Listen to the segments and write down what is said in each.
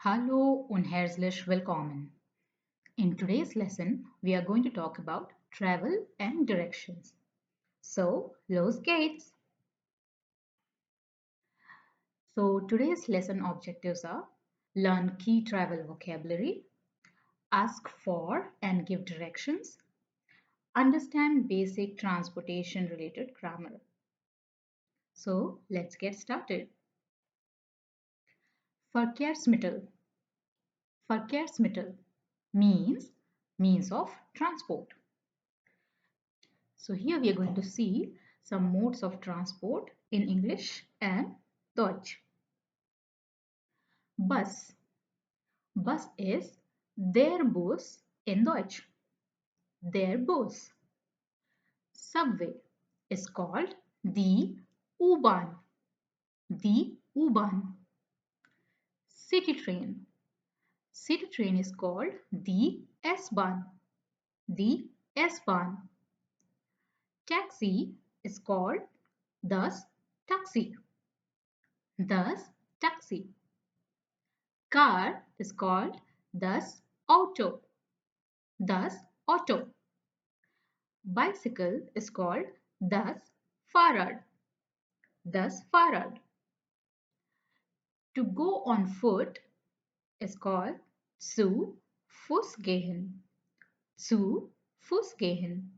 Hallo und herzlich willkommen. In today's lesson, we are going to talk about travel and directions. So, los geht's! So, today's lesson objectives are learn key travel vocabulary, ask for and give directions, understand basic transportation related grammar. So, let's get started. Verkehrsmittel. Verkehrsmittel means means of transport. So here we are going to see some modes of transport in English and Deutsch. Bus. Bus is der Bus in Deutsch. Der Bus. Subway is called die U-Bahn. Die U-Bahn. City train. City train is called die S-Bahn. Die S-Bahn. Taxi is called das Taxi. Das Taxi. Car is called das Auto. Das Auto. Bicycle is called das Fahrrad. Das Fahrrad. To go on foot is called zu Fuß gehen. Zu Fuß gehen.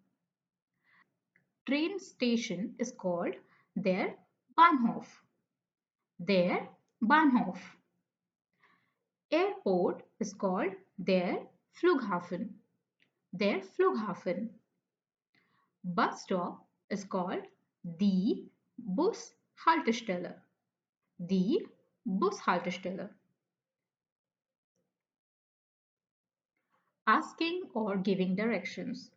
Train station is called der Bahnhof. Der Bahnhof. Airport is called der Flughafen. Der Flughafen. Bus stop is called die Bushaltestelle. Die Bushaltestelle. Asking or giving directions.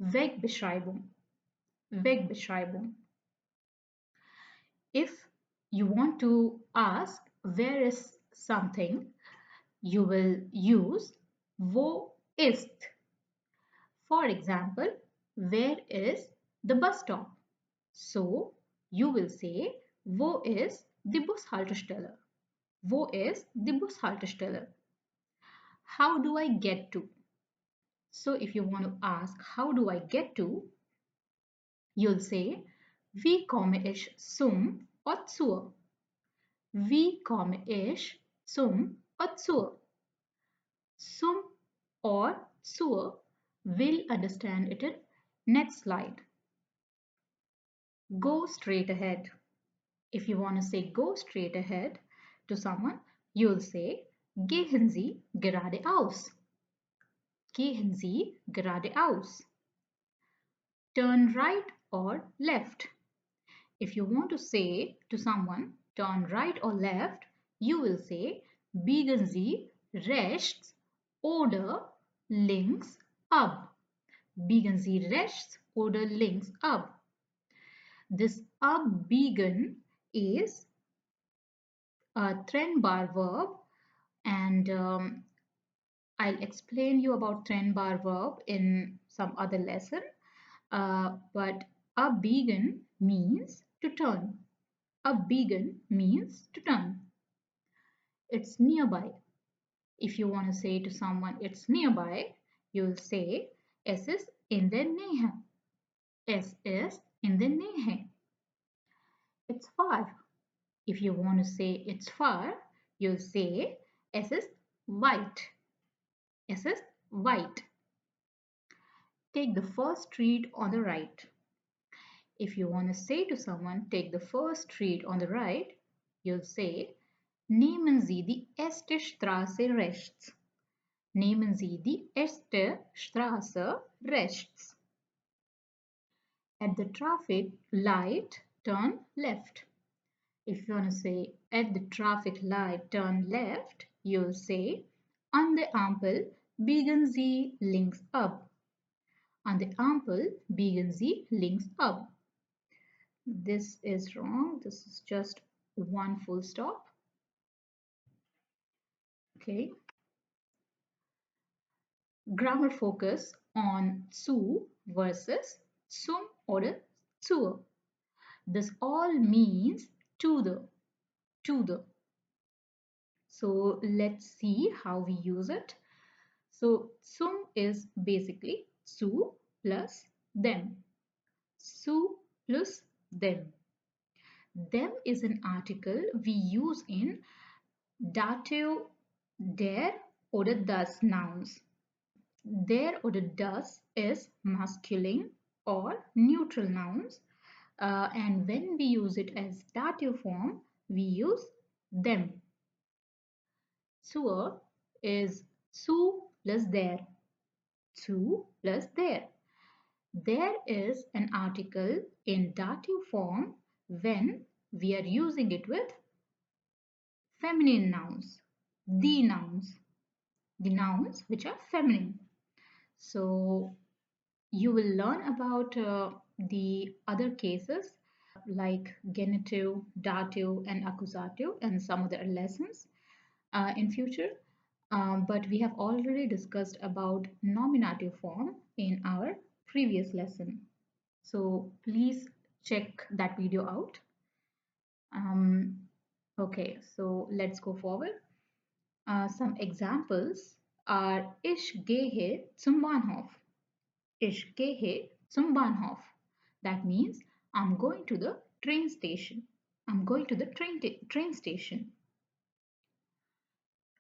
Wegbeschreibung. Wegbeschreibung. If you want to ask where is something, you will use wo ist. For example, where is the bus stop? So you will say wo ist die Bushaltestelle? Wo ist die Bushaltestelle? How do I get to? So if you want to ask how do I get to, you'll say wie komme ich zum oder zur? Wie komme ich zum oder zur? Zum or zur, we'll understand it in next slide. Go straight ahead. If you want to say go straight ahead to someone, you'll say gehen Sie geradeaus. Gehen Sie geradeaus. Turn right or left. If you want to say to someone turn right or left, you will say biegen Sie rechts oder links ab. Biegen Sie rechts oder links ab. This abbiegen is a trennbar verb, and I'll explain you about trennbar verb in some other lesson. But abbiegen means to turn. Abbiegen means to turn. It's nearby. If you want to say to someone it's nearby, you'll say es ist in der Nähe. Es ist in der Nähe. It's far. If you want to say it's far, you'll say es ist weit. Es ist weit. Take the first street on the right. If you want to say to someone take the first street on the right, you'll say nehmen Sie die erste Straße rechts. Nehmen Sie die erste Straße rechts. At the traffic light, turn left. If you want to say at the traffic light, turn left, you'll say an der Ampel biegen Sie links ab. An der Ampel biegen Sie links ab. This is wrong. This is just one full stop. Okay. Grammar focus on zu versus zum oder zur. This all means to the. So let's see how we use it. So zum is basically zu plus them. Zu plus them. Them is an article we use in dative, der oder das nouns. Der oder das is masculine or neutral nouns. And when we use it as dative form, we use them. Zur is zu plus der. Zu plus der. There is an article in dative form when we are using it with feminine nouns, the nouns which are feminine. So you will learn about the other cases like genitive, dative, and accusative and some other lessons in future. But we have already discussed about nominative form in our previous lesson. So please check that video out. Okay, so let's go forward. Some examples are Ich gehe zum Bahnhof. Ich gehe zum Bahnhof. That means I'm going to the train station. I'm going to the train station.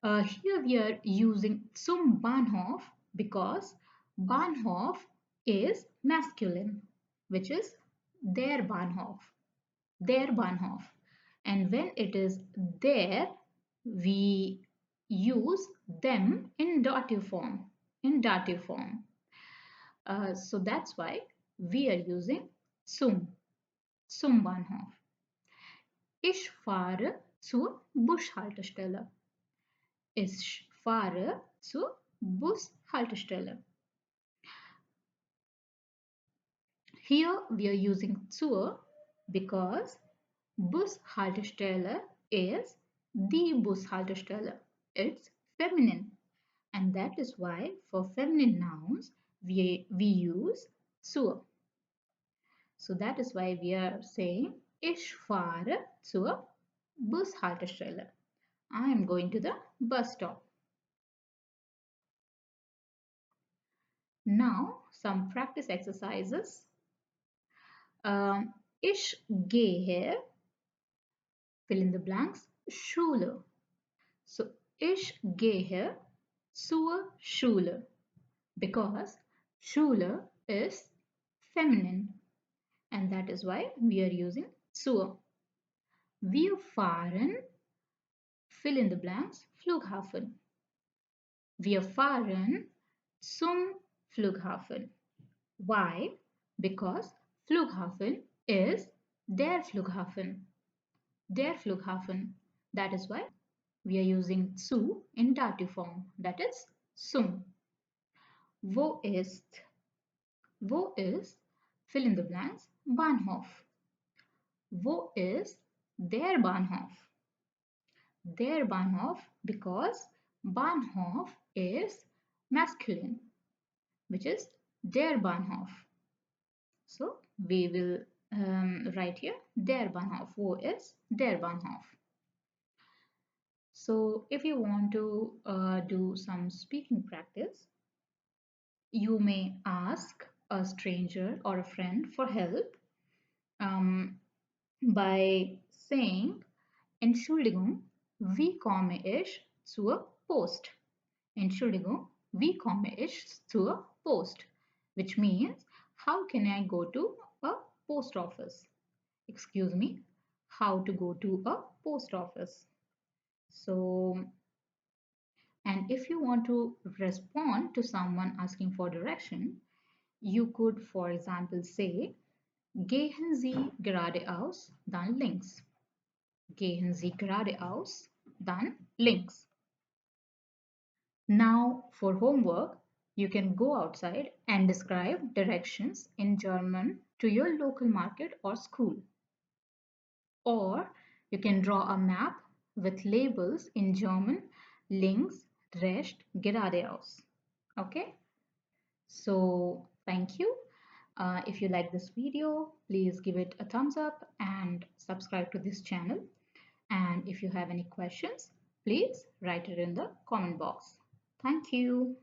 Here we are using zum Bahnhof because Bahnhof is masculine, which is der Bahnhof. Der Bahnhof. And when it is there, we use them in dative form. In dative form. So that's why we are using zum Bahnhof. Ich fahre zur Bushaltestelle. Ich fahre zur Bushaltestelle. Here we are using zur because Bushaltestelle is die Bushaltestelle. It's feminine. And that is why for feminine nouns we use zur. So that is why we are saying Ich fahre zur Bushaltestelle. I am going to the bus stop. Now some practice exercises. Ich gehe, fill in the blanks, Schule. So ich gehe zur Schule because Schule is feminine and that is why we are using zur. Wir fahren, fill in the blanks, Flughafen. Wir fahren zum Flughafen. Why? Because Flughafen is der Flughafen. Der Flughafen. That is why we are using zu in dative form. That is zum. Wo ist? Wo ist? Fill in the blanks. Bahnhof. Wo ist der Bahnhof? Der Bahnhof because Bahnhof is masculine, which is der Bahnhof. So we will write here der Bahnhof. Wo ist der Bahnhof? So if you want to do some speaking practice, you may ask a stranger or a friend for help by saying Entschuldigung, wie komme ich zur Post? Entschuldigung, wie komme ich zur Post? Which means, how can I go to a post office? Excuse me, how to go to a post office? So, and if you want to respond to someone asking for direction, you could, for example, say, Gehen Sie geradeaus, dann links. Gehen Sie geradeaus, dann links. Now for homework, you can go outside and describe directions in German to your local market or school. Or you can draw a map with labels in German, links, rechts, geradeaus. Okay? So thank you. If you like this video, please give it a thumbs up and subscribe to this channel. And if you have any questions, Please write it in the comment box. Thank you.